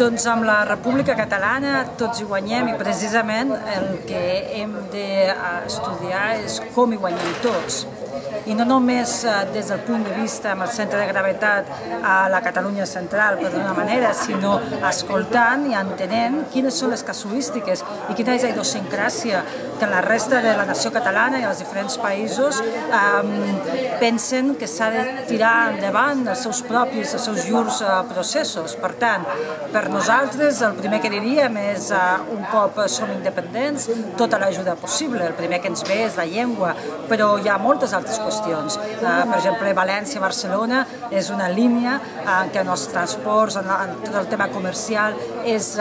Doncs amb la República Catalana tots hi guanyem i precisament el que hem d'estudiar és com hi guanyem tots. I no només des del punt de vista amb el centre de gravetat a la Catalunya central, per d'una manera, sinó escoltant i entenent quines són les casuístiques i quina és la idiosincràsia que la resta de la nació catalana i els diferents països pensen que s'ha de tirar endavant els seus propis, els seus llurs processos. Per tant, per nosaltres el primer que diríem és un cop som independents, tota l'ajuda possible. El primer que ens ve és la llengua, però hi ha moltes altres qüestions. Per exemple, València-Barcelona és una línia en què els transports, en tot el tema comercial, és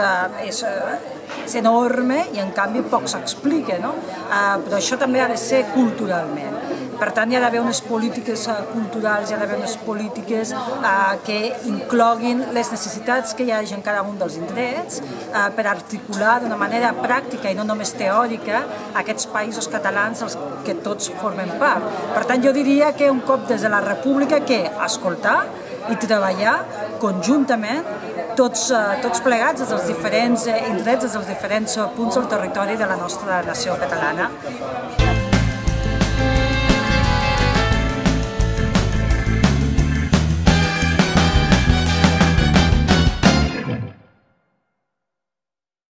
enorme i en canvi poc s'explica, no? Però això també ha de ser culturalment. Per tant, hi ha d'haver unes polítiques culturals, hi ha d'haver unes polítiques que incloguin les necessitats que hi hagi en cada un dels indrets per articular d'una manera pràctica i no només teòrica aquests països catalans als que tots formem part. Per tant, jo diria que un cop des de la República que escoltar i treballar conjuntament tots plegats des dels diferents indrets, des dels diferents punts del territori de la nostra nació catalana.